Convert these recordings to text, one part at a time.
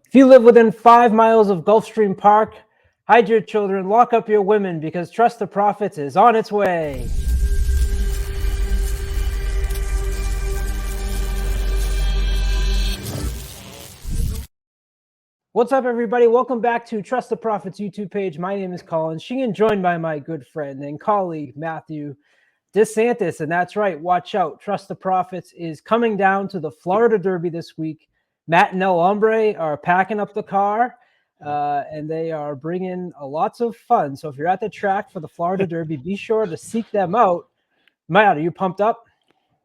If you live within 5 miles of Gulfstream Park, hide your children, lock up your women, because Trust the Prophets is on its way. What's up, everybody? Welcome back to Trust the Prophets YouTube page. My name is Colin Sheehan, joined by my good friend and colleague, Matthew DeSantis. And that's right, watch out. Trust the Prophets is coming down to the Florida Derby this week. Matt and El Hombre are packing up the car, and they are bringing lots of fun. So if you're at the track for the Florida Derby, be sure to seek them out. Matt, are you pumped up?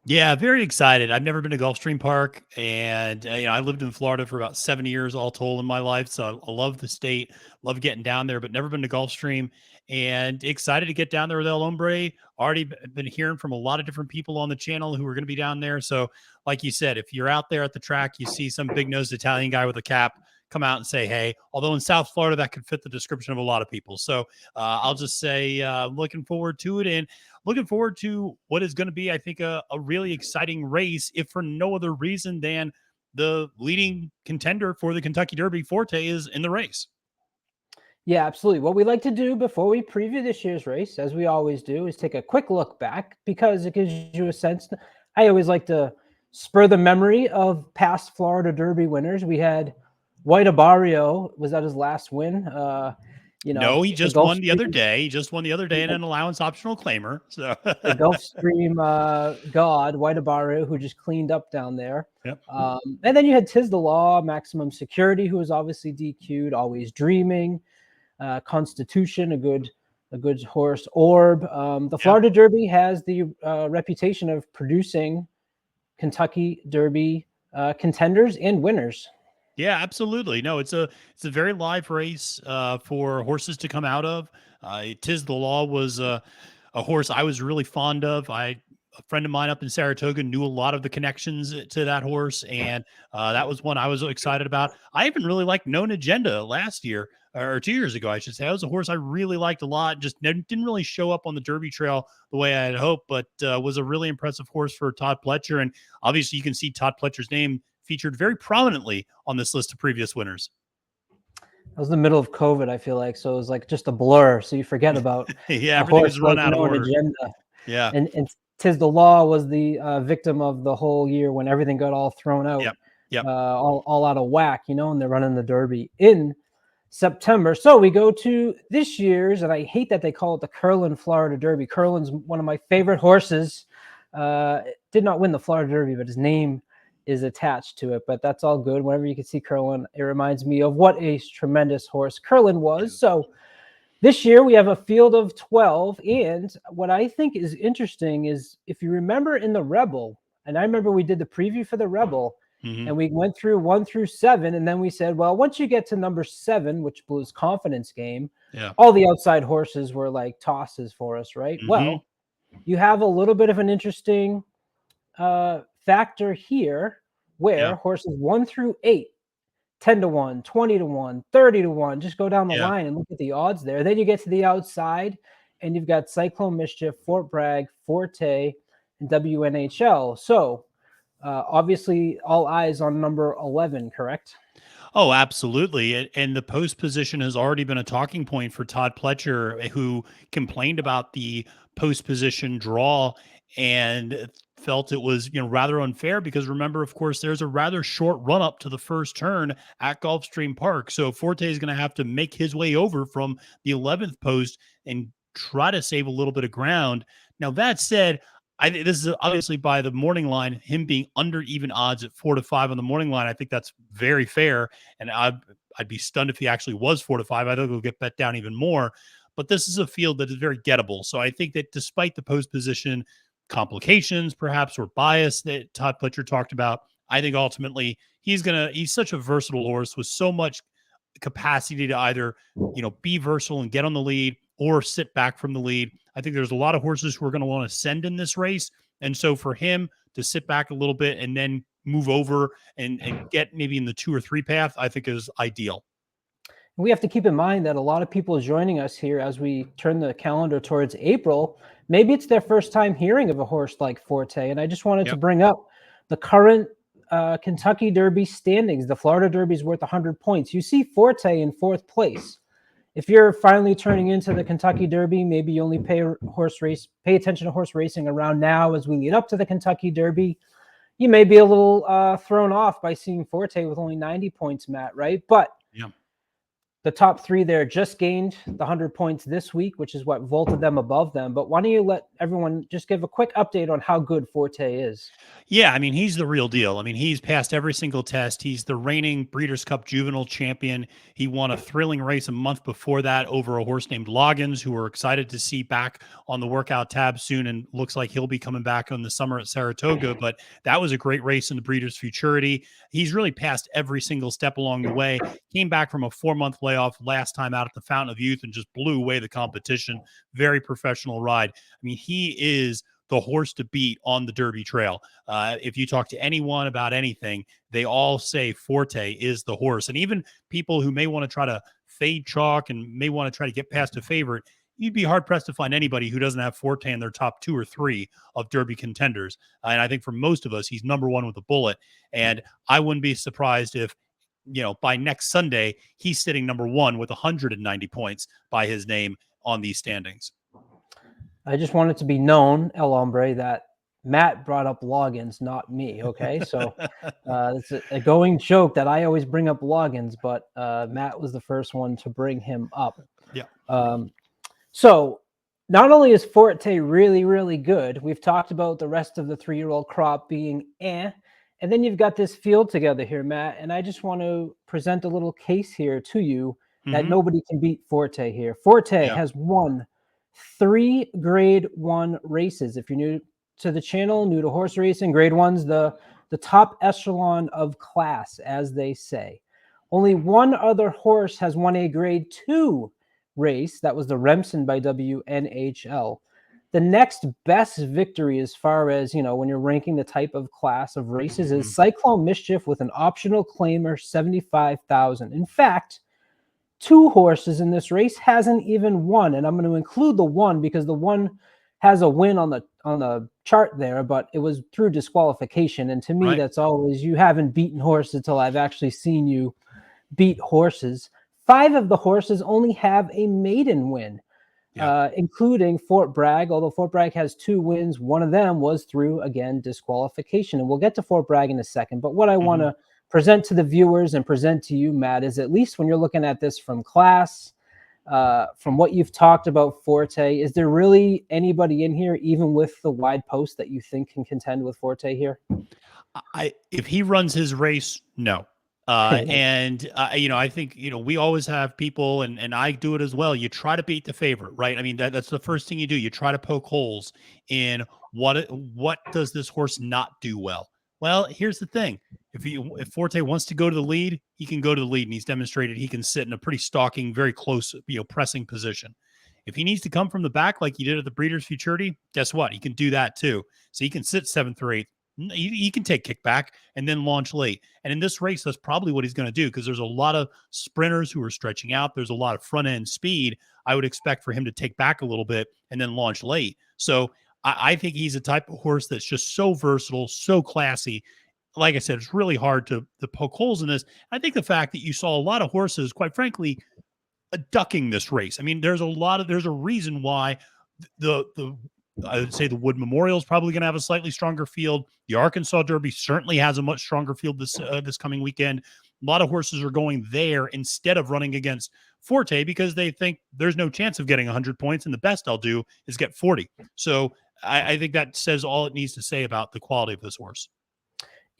Yeah, very excited. I've never been to Gulfstream Park, and I lived in Florida for about 7 years all told in my life. So I love the state, love getting down there, but never been to Gulfstream. And excited to get down there with El Hombre. Already been hearing from a lot of different people on the channel who are going to be down there. So, like you said, if you're out there at the track, you see some big nosed Italian guy with a cap, come out and say hey. Although in South Florida, that could fit the description of a lot of people. So I'll just say looking forward to it. And looking forward to what is going to be, I think, a really exciting race, if for no other reason than the leading contender for the Kentucky Derby, Forte, is in the race. Yeah, absolutely. What we like to do before we preview this year's race, as we always do, is take a quick look back, because it gives you a sense. I always like to spur the memory of past Florida Derby winners. We had White Abarrio. Was that his last win? No, he just won the other day. He just won the other day in an allowance optional claimer. So the Gulfstream god, White Abarrio, who just cleaned up down there. Yep. And then you had Tiz the Law, Maximum Security, who was obviously DQ'd, Always Dreaming, Constitution, a good horse, Orb. The Florida Derby has the reputation of producing Kentucky Derby contenders and winners. Yeah, absolutely. No, it's a very live race for horses to come out of. Tiz the Law was a horse I was really fond of. A friend of mine up in Saratoga knew a lot of the connections to that horse, and that was one I was excited about. I even really liked Known Agenda last year, or 2 years ago, I should say. That was a horse I really liked a lot. Just didn't really show up on the Derby trail the way I had hoped, but was a really impressive horse for Todd Pletcher. And obviously, you can see Todd Pletcher's name featured very prominently on this list of previous winners. That was the middle of COVID, I feel like, so it was like just a blur. So you forget about yeah, everything was run out of order. Agenda. Yeah, and Tiz the Law was the victim of the whole year when everything got all thrown out. Yep. All out of whack, and they're running the Derby in September. So we go to this year's, and I hate that they call it the Colin Florida Derby. Colin's one of my favorite horses. Did not win the Florida Derby, but his name is attached to it. But that's all good. Whenever you can see Colin, it reminds me of what a tremendous horse Colin was. So this year we have a field of 12, and what I think is interesting is, if you remember in the Rebel, and I remember we did the preview for the Rebel, and we went through 1 through 7, and then we said, well, once you get to number 7, which Blue's confidence game, all the outside horses were like tosses for us, right? Well, you have a little bit of an interesting factor here, where horses 1 through 8, 10-1, 20-1, 30-1, just go down the line and look at the odds there. Then you get to the outside, and you've got Cyclone Mischief, Fort Bragg, Forte, and WNHL. So obviously all eyes on number 11, correct? Oh, absolutely. And the post position has already been a talking point for Todd Pletcher, who complained about the post position draw and felt it was rather unfair, because remember, of course, there's a rather short run up to the first turn at Gulfstream Park. So Forte is going to have to make his way over from the 11th post and try to save a little bit of ground. Now, that said, this is obviously by the morning line, him being under even odds at 4-5 on the morning line. I think that's very fair. And I'd be stunned if he actually was 4-5. I think he'll get bet down even more. But this is a field that is very gettable. So I think that despite the post position complications, perhaps, or bias that Todd Pletcher talked about, I think ultimately he's such a versatile horse with so much capacity to either, be versatile and get on the lead or sit back from the lead. I think there's a lot of horses who are going to want to send in this race. And so for him to sit back a little bit and then move over and get maybe in the 2 or 3 path, I think is ideal. We have to keep in mind that a lot of people joining us here as we turn the calendar towards April, maybe it's their first time hearing of a horse like Forte. And I just wanted to bring up the current Kentucky Derby standings. The Florida Derby is worth 100 points. You see Forte in 4th place. If you're finally turning into the Kentucky Derby, maybe you only pay attention to horse racing around now as we lead up to the Kentucky Derby. You may be a little thrown off by seeing Forte with only 90 points, Matt, right? But yeah. The top 3 there just gained the 100 points this week, which is what vaulted them above them. But why don't you let everyone just give a quick update on how good Forte is? Yeah, I mean, he's the real deal. I mean, he's passed every single test. He's the reigning Breeders' Cup Juvenile champion. He won a thrilling race a month before that over a horse named Loggins, who we're excited to see back on the workout tab soon, and looks like he'll be coming back in the summer at Saratoga. But that was a great race in the Breeders' Futurity. He's really passed every single step along the way. Came back from a 4-month layoff last time out at the Fountain of Youth and just blew away the competition. Very professional ride. I mean, he is the horse to beat on the Derby Trail. If you talk to anyone about anything, they all say Forte is the horse. And even people who may want to try to fade chalk and may want to try to get past a favorite, you'd be hard pressed to find anybody who doesn't have Forte in their top 2 or 3 of Derby contenders. And I think for most of us, he's number 1 with a bullet. And I wouldn't be surprised if, by next Sunday, he's sitting number 1 with 190 points by his name on these standings. I just want it to be known, El Hombre, that Matt brought up Loggins, not me. Okay, so it's a going joke that I always bring up Loggins, but Matt was the first one to bring him up. Yeah. So not only is Forte really, really good, we've talked about the rest of the 3-year-old crop being and then you've got this field together here, Matt, and I just want to present a little case here to you that nobody can beat Forte here. Forte has won 3 Grade 1 races. If you're new to the channel, new to horse racing, Grade 1's the top echelon of class, as they say. Only one other horse has won a Grade 2 race. That was the Remsen by WNHL. The next best victory as far as, when you're ranking the type of class of races is Cyclone Mischief with an optional claimer, 75,000. In fact, 2 horses in this race hasn't even won, and I'm going to include the 1 because the 1 has a win on the chart there, but it was through disqualification. And to me, that's always, you haven't beaten horses until I've actually seen you beat horses. 5 of the horses only have a maiden win, including Fort Bragg. Although Fort Bragg has 2 wins, one of them was through, again, disqualification. And we'll get to Fort Bragg in a second. But what I want to present to the viewers and present to you, Matt, is at least when you're looking at this from class, from what you've talked about Forte, is there really anybody in here, even with the wide post, that you think can contend with Forte here? If he runs his race, no. And I think, we always have people, and I do it as well. You try to beat the favorite, right? I mean, that's the first thing you do. You try to poke holes in what does this horse not do well? Well, here's the thing. If Forte wants to go to the lead, he can go to the lead, and he's demonstrated he can sit in a pretty stalking, very close, pressing position. If he needs to come from the back like he did at the Breeders' Futurity, guess what? He can do that too. So he can sit 7th or 8th. He can take kickback and then launch late. And in this race, that's probably what he's going to do, because there's a lot of sprinters who are stretching out. There's a lot of front end speed. I would expect for him to take back a little bit and then launch late. So I think he's a type of horse that's just so versatile, so classy. Like I said, it's really hard to poke holes in this. I think the fact that you saw a lot of horses, quite frankly, ducking this race. I mean, there's a reason why I would say the Wood Memorial is probably going to have a slightly stronger field. The Arkansas Derby certainly has a much stronger field this coming weekend. A lot of horses are going there instead of running against Forte because they think there's no chance of getting 100 points, and the best I'll do is get 40. So I think that says all it needs to say about the quality of this horse.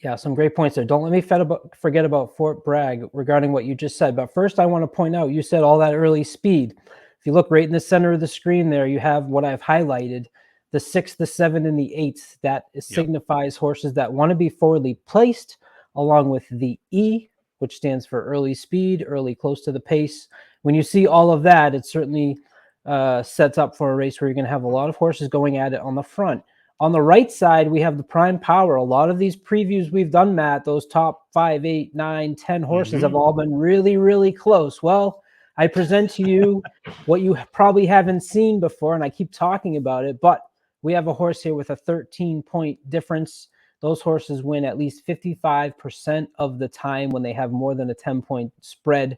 Yeah, some great points there. Don't let me forget about Fort Bragg regarding what you just said. But first, I want to point out, you said all that early speed. If you look right in the center of the screen there, you have what I've highlighted, the 6, the 7, and the 8. That signifies horses that want to be forwardly placed, along with the E, which stands for early speed, early close to the pace. When you see all of that, it certainly sets up for a race where you're going to have a lot of horses going at it on the front. On the right side, we have the prime power. A lot of these previews we've done, Matt, those top 5, 8, 9, 10 horses have all been really, really close. Well, I present to you what you probably haven't seen before, and I keep talking about it, but we have a horse here with a 13-point difference. those horses win at least 55% of the time when they have more than a 10-point spread.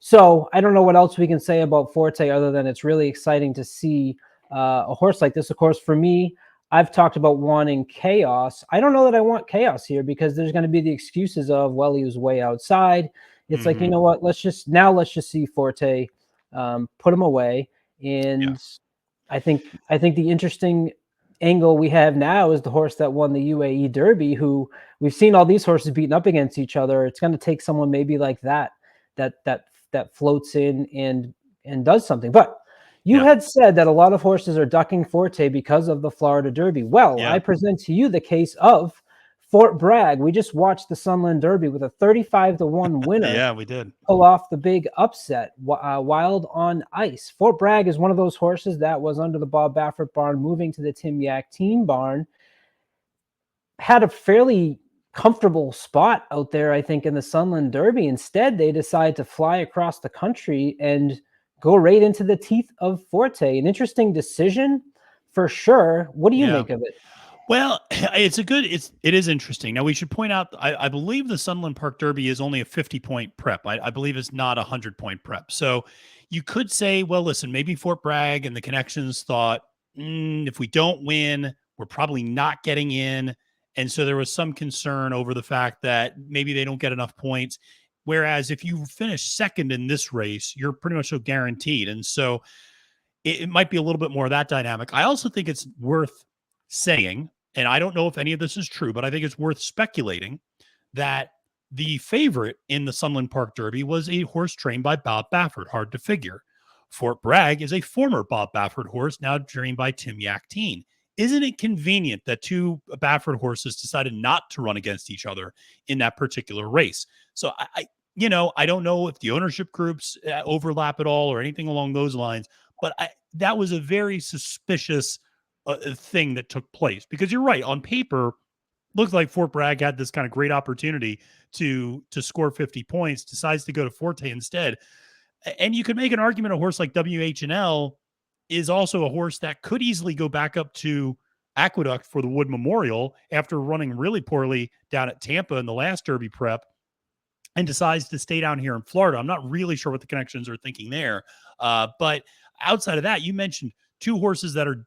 So I don't know what else we can say about Forte other than it's really exciting to see a horse like this. Of course, for me, I've talked about wanting chaos. I don't know that I want chaos here because there's going to be the excuses of, well, he was way outside. It's like, you know what? Let's just see Forte, put him away. And I think the interesting angle we have now is the horse that won the UAE Derby, who we've seen all these horses beating up against each other. It's going to take someone maybe like that floats in and does something. But you had said that a lot of horses are ducking Forte because of the Florida Derby. Well, I present to you the case of Fort Bragg. We just watched the Sunland Derby with a 35-1 winner. Yeah, we did. Pull off the big upset, Wild on Ice. Fort Bragg is one of those horses that was under the Bob Baffert barn, moving to the Tim Yak team barn. Had a fairly comfortable spot out there, I think, in the Sunland Derby. Instead, they decide to fly across the country and go right into the teeth of Forte. An interesting decision for sure. What do you make of it? Well, it is interesting. Now, we should point out, I believe the Sunland Park Derby is only a 50-point prep. I believe it's not a 100-point prep. So you could say, well, listen, maybe Fort Bragg and the connections thought, if we don't win, we're probably not getting in. And so there was some concern over the fact that maybe they don't get enough points. Whereas if you finish second in this race, you're pretty much so guaranteed. And so it might be a little bit more of that dynamic. I also think it's worth saying, and I don't know if any of this is true, but I think it's worth speculating that the favorite in the Sunland Park Derby was a horse trained by Bob Baffert. Hard to figure. Fort Bragg is a former Bob Baffert horse, now trained by Tim Yak-Teen. Isn't it convenient that two Baffert horses decided not to run against each other in that particular race? So I don't know if the ownership groups overlap at all or anything along those lines, but that was a very suspicious thing that took place, because you're right, on paper looked like Fort Bragg had this kind of great opportunity to score 50 points, decides to go to Forte instead. And you could make an argument a horse like WH&L is also a horse that could easily go back up to Aqueduct for the Wood Memorial after running really poorly down at Tampa in the last Derby prep, and decides to stay down here in Florida. I'm not really sure what the connections are thinking there. But outside of that, you mentioned two horses that are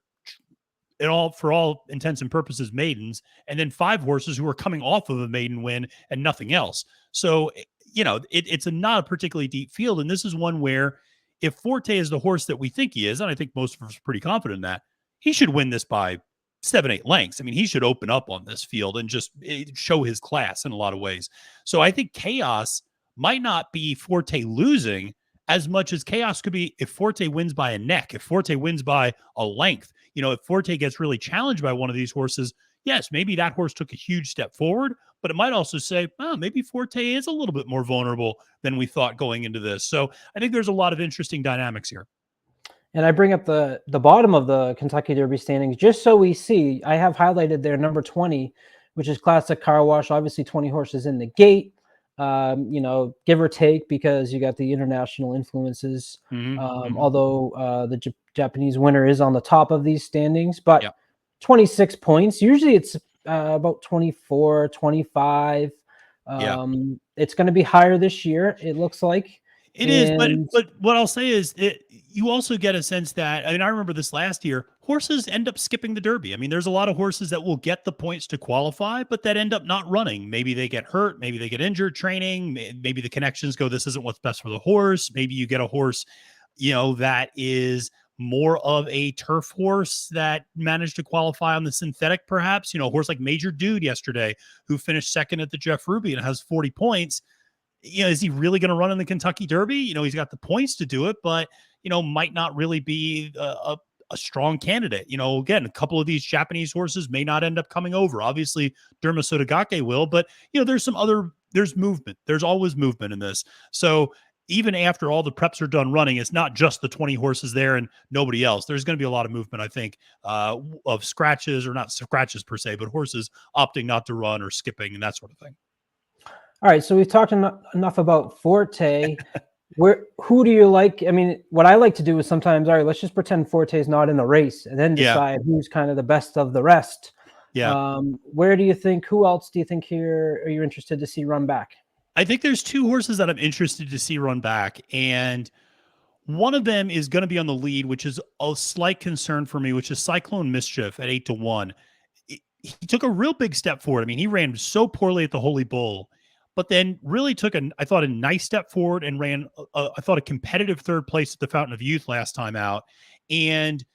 for all intents and purposes maidens, and then five horses who are coming off of a maiden win and nothing else. So, it's not a particularly deep field. And this is one where if Forte is the horse that we think he is, and I think most of us are pretty confident in that, he should win this by 7-8 lengths. I mean, he should open up on this field and just show his class in a lot of ways. So I think chaos might not be Forte losing as much as chaos could be if Forte wins by a neck, if Forte wins by a length. If Forte gets really challenged by one of these horses, yes, maybe that horse took a huge step forward, but it might also say, maybe Forte is a little bit more vulnerable than we thought going into this. So I think there's a lot of interesting dynamics here. And I bring up the bottom of the Kentucky Derby standings just so we see. I have highlighted there number 20, which is Classic Car Wash. Obviously 20 horses in the gate, give or take, because you got the international influences. Although the Japanese winner is on the top of these standings, but 26 points. Usually it's about 24, 25. It's going to be higher this year, it looks like. It is, but what I'll say is you also get a sense that, I remember this last year, horses end up skipping the Derby. There's a lot of horses that will get the points to qualify, but that end up not running. Maybe they get hurt. Maybe they get injured training. Maybe the connections go, this isn't what's best for the horse. Maybe you get a horse, that is more of a turf horse that managed to qualify on the synthetic, perhaps. A horse like Major Dude yesterday, who finished second at the Jeff Ruby and has 40 points. Is he really going to run in the Kentucky Derby? He's got the points to do it, but, might not really be a strong candidate. Again, a couple of these Japanese horses may not end up coming over. Obviously, Derma Sotogake will, but, there's movement. There's always movement in this. So even after all the preps are done running, it's not just the 20 horses there and nobody else. There's going to be a lot of movement, I think, of scratches, or not scratches per se, but horses opting not to run or skipping and that sort of thing. All right, so we've talked enough about Forte. Who do you like? What I like to do is sometimes, all right, let's just pretend Forte is not in the race and then decide who's kind of the best of the rest. Yeah. Where do you think? Who else do you think here are you interested to see run back? I think there's two horses that I'm interested to see run back, and one of them is going to be on the lead, which is a slight concern for me, which is Cyclone Mischief at 8-1. He took a real big step forward. I mean, he ran so poorly at the Holy Bull, but then really took I thought, a nice step forward and ran, I thought, a competitive third place at the Fountain of Youth last time out. And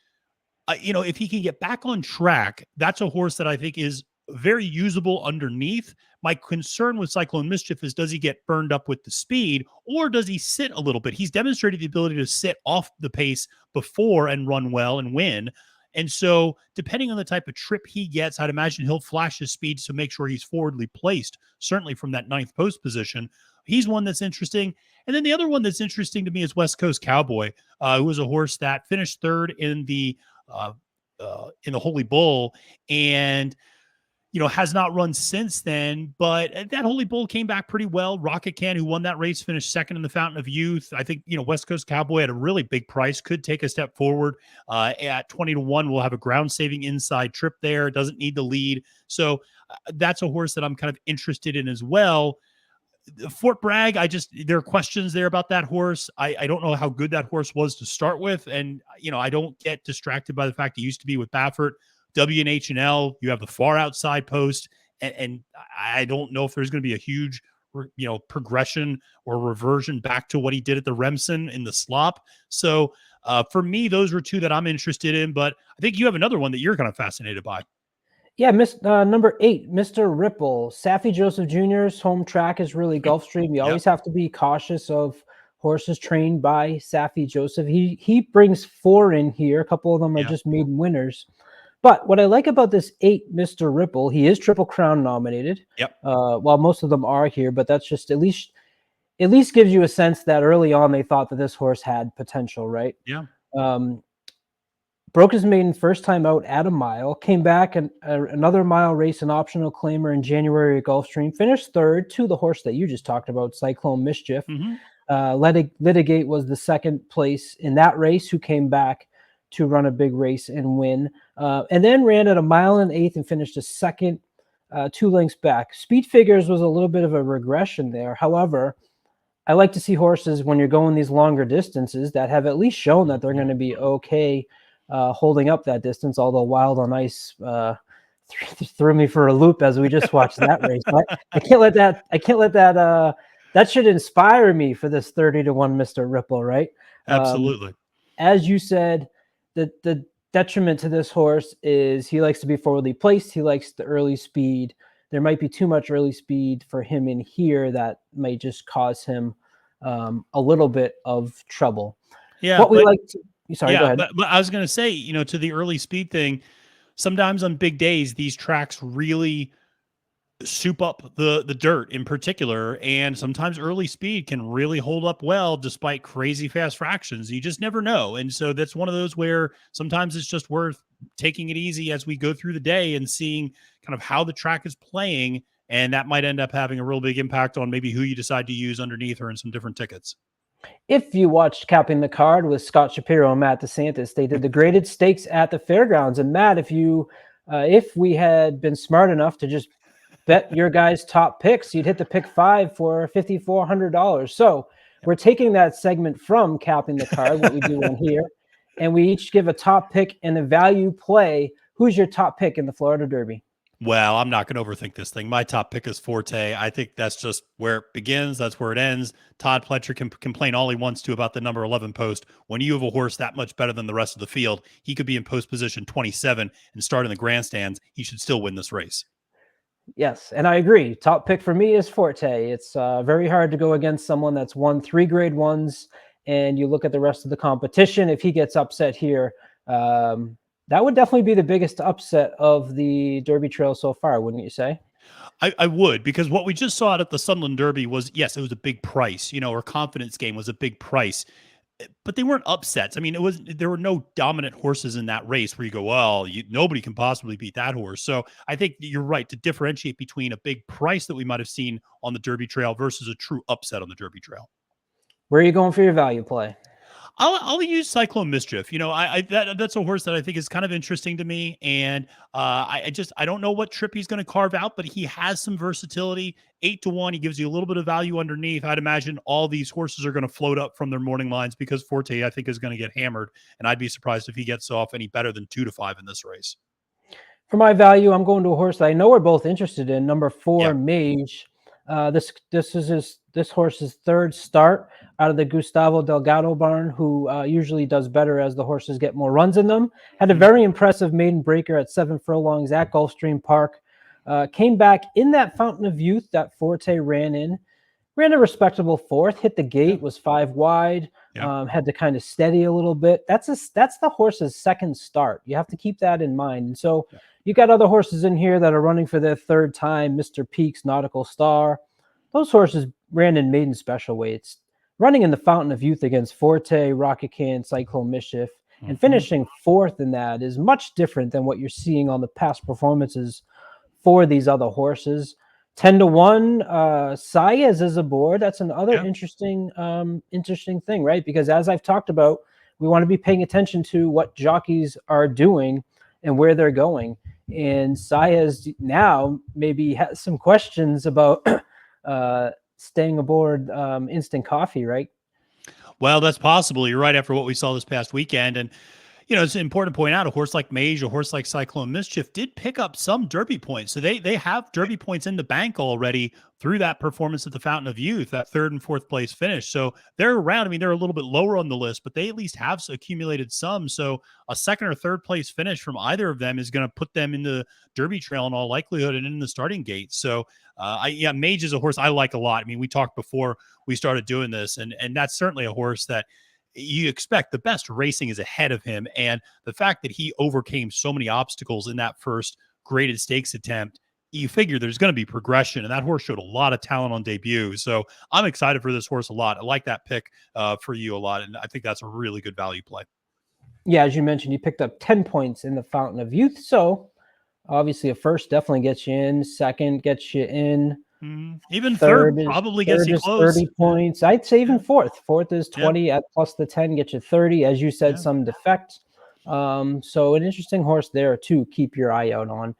if he can get back on track, that's a horse that I think is very usable underneath. My concern with Cyclone Mischief is, does he get burned up with the speed, or does he sit a little bit? He's demonstrated the ability to sit off the pace before and run well and win. And so, depending on the type of trip he gets, I'd imagine he'll flash his speed to make sure he's forwardly placed, certainly from that ninth post position. He's one that's interesting. And then the other one that's interesting to me is West Coast Cowboy, who was a horse that finished third in the Holy Bull, and has not run since then. But that Holy Bull came back pretty well. Rocket Can, who won that race, finished second in the Fountain of Youth. I think West Coast Cowboy at a really big price could take a step forward. At 20-1, we'll have a ground saving inside trip there. Doesn't need the lead, so that's a horse that I'm kind of interested in as well. Fort Bragg, there are questions there about that horse. I don't know how good that horse was to start with. And, I don't get distracted by the fact he used to be with Baffert, WNH&L. You have the far outside post. And I don't know if there's going to be a huge, progression or reversion back to what he did at the Remsen in the slop. So for me, those were two that I'm interested in. But I think you have another one that you're kind of fascinated by. Yeah, number 8, Mr. Ripple. Saffy Joseph Jr.'s home track is really Gulfstream. You always have to be cautious of horses trained by Saffy Joseph. He brings 4 in here. A couple of them are just maiden winners. But what I like about this 8, Mr. Ripple, he is Triple Crown nominated. Yep. Well, most of them are here, but that's just at least gives you a sense that early on they thought that this horse had potential, right? Yeah. Broke his maiden first time out at a mile, came back and another mile race, an optional claimer in January at Gulfstream, finished third to the horse that you just talked about, Cyclone Mischief. Litigate was the second place in that race, who came back to run a big race and win. And then ran at a mile and 1/8 and finished a second, 2 lengths back. Speed Figures was a little bit of a regression there. However, I like to see horses when you're going these longer distances that have at least shown that they're going to be okay holding up that distance, although Wild on Ice threw me for a loop as we just watched that race. I can't let that should inspire me for this 30-1 Mr. Ripple, right? Absolutely. As you said, the detriment to this horse is he likes to be forwardly placed. He likes the early speed. There might be too much early speed for him in here that might just cause him a little bit of trouble. Yeah. What we like to Sorry, go ahead. But I was going to say, to the early speed thing, sometimes on big days, these tracks really soup up the dirt in particular. And sometimes early speed can really hold up well despite crazy fast fractions. You just never know. And so that's one of those where sometimes it's just worth taking it easy as we go through the day and seeing kind of how the track is playing. And that might end up having a real big impact on maybe who you decide to use underneath or in some different tickets. If you watched Capping the Card with Scott Shapiro and Matt DeSantis, they did the graded stakes at the fairgrounds. And Matt, if we had been smart enough to just bet your guys' top picks, you'd hit the pick 5 for $5,400. So we're taking that segment from Capping the Card, what we do on here, and we each give a top pick and a value play. Who's your top pick in the Florida Derby? Well, I'm not going to overthink this thing. My top pick is Forte. I think that's just where it begins. That's where it ends. Todd Pletcher can complain all he wants to about the number 11 post. When you have a horse that much better than the rest of the field, he could be in post position 27 and start in the grandstands. He should still win this race. Yes, and I agree. Top pick for me is Forte. It's very hard to go against someone that's won 3 grade ones, and you look at the rest of the competition. If he gets upset here, that would definitely be the biggest upset of the Derby Trail so far, wouldn't you say? I would, because what we just saw at the Sunland Derby was, yes, it was a big price, or confidence game was a big price, but they weren't upsets. I mean, there were no dominant horses in that race where you go, well, nobody can possibly beat that horse. So I think you're right to differentiate between a big price that we might have seen on the Derby Trail versus a true upset on the Derby Trail. Where are you going for your value play? I'll use Cyclone Mischief. That's a horse that I think is kind of interesting to me, and I don't know what trip he's going to carve out, but he has some versatility. 8-1, he gives you a little bit of value underneath. I'd imagine all these horses are going to float up from their morning lines because Forte, I think, is going to get hammered, and I'd be surprised if he gets off any better than 2-5 in this race. For my value, I'm going to a horse that I know we're both interested in. Number 4, Yeah. Mage. This horse's third start out of the Gustavo Delgado barn, who usually does better as the horses get more runs in them. Had a very impressive maiden breaker at 7 furlongs at Gulfstream Park. Came back in that Fountain of Youth that Forte ran in. Ran a respectable fourth, hit the gate, was 5 wide, had to kind of steady a little bit. That's the horse's second start. You have to keep that in mind. And so you got other horses in here that are running for their third time, Mr. Peaks, Nautical Star. Those horses ran in maiden special weights, running in the Fountain of Youth against Forte, Rocket Can, Cyclone Mischief, and finishing fourth in that is much different than what you're seeing on the past performances for these other horses. 10-1, Saez is aboard. That's another interesting thing, right? Because as I've talked about, we want to be paying attention to what jockeys are doing and where they're going. And Saez now maybe has some questions about staying aboard Instant Coffee, right? Well, that's possible. You're right after what we saw this past weekend. And it's important to point out a horse like Mage, a horse like Cyclone Mischief did pick up some Derby points. So they have Derby points in the bank already through that performance at the Fountain of Youth, that 3rd and 4th place finish. So they're around. I mean, they're a little bit lower on the list, but they at least have accumulated some. So a 2nd or 3rd place finish from either of them is going to put them in the Derby trail in all likelihood and in the starting gate. So Mage is a horse I like a lot. I mean, we talked before we started doing this, and that's certainly a horse that you expect the best racing is ahead of him. And the fact that he overcame so many obstacles in that first graded stakes attempt, you figure there's going to be progression. And that horse showed a lot of talent on debut. So I'm excited for this horse a lot. I like that pick for you a lot. And I think that's a really good value play. Yeah, as you mentioned, you picked up 10 points in the Fountain of Youth. So obviously a first definitely gets you in. Second gets you in. Even third probably gets you close. 30 points. I'd say even fourth. Fourth is 20 at plus the 10, get you 30. As you said, some defect. So an interesting horse there to keep your eye out on.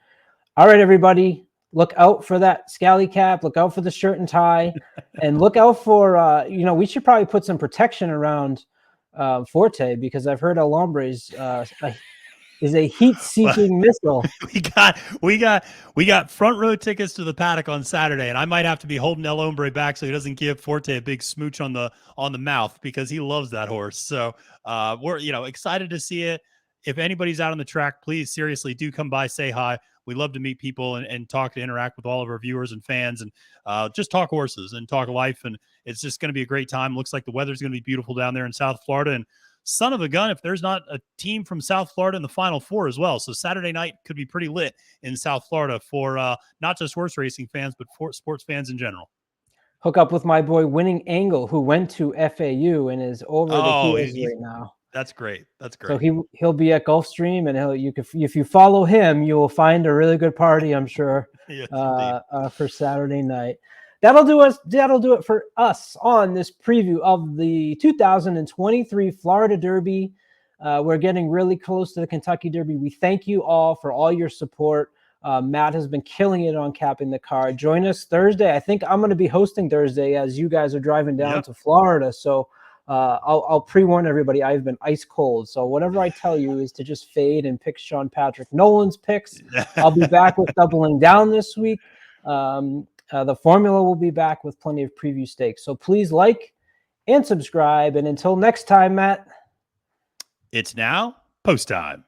All right, everybody, look out for that scally cap. Look out for the shirt and tie, and look out for we should probably put some protection around Forte, because I've heard El Hombre's is a heat-seeking missile. We got front row tickets to the paddock on Saturday, and I might have to be holding El Hombre back so he doesn't give Forte a big smooch on the mouth, because he loves that horse. So we're excited to see it. If anybody's out on the track, please seriously do come by, say hi. We love to meet people and talk, to interact with all of our viewers and fans, and just talk horses and talk life. And it's just going to be a great time. Looks like the weather's going to be beautiful down there in South Florida, and son of a gun if there's not a team from South Florida in the Final Four as well. So Saturday night could be pretty lit in South Florida for not just horse racing fans, but for sports fans in general. Hook up with my boy Winning Angle, who went to FAU and is over the heels right now. That's great. That's great. So he'll be at Gulfstream, and if you follow him, you will find a really good party, I'm sure, yes, for Saturday night. That'll do it for us on this preview of the 2023 Florida Derby. We're getting really close to the Kentucky Derby. We thank you all for all your support. Matt has been killing it on Capping the Card. Join us Thursday. I think I'm going to be hosting Thursday as you guys are driving down to Florida. So I'll pre-warn everybody, I've been ice cold. So whatever I tell you is to just fade and pick Sean Patrick Nolan's picks. I'll be back with Doubling Down this week. The formula will be back with plenty of preview stakes. So please like and subscribe. And until next time, Matt. It's now post time.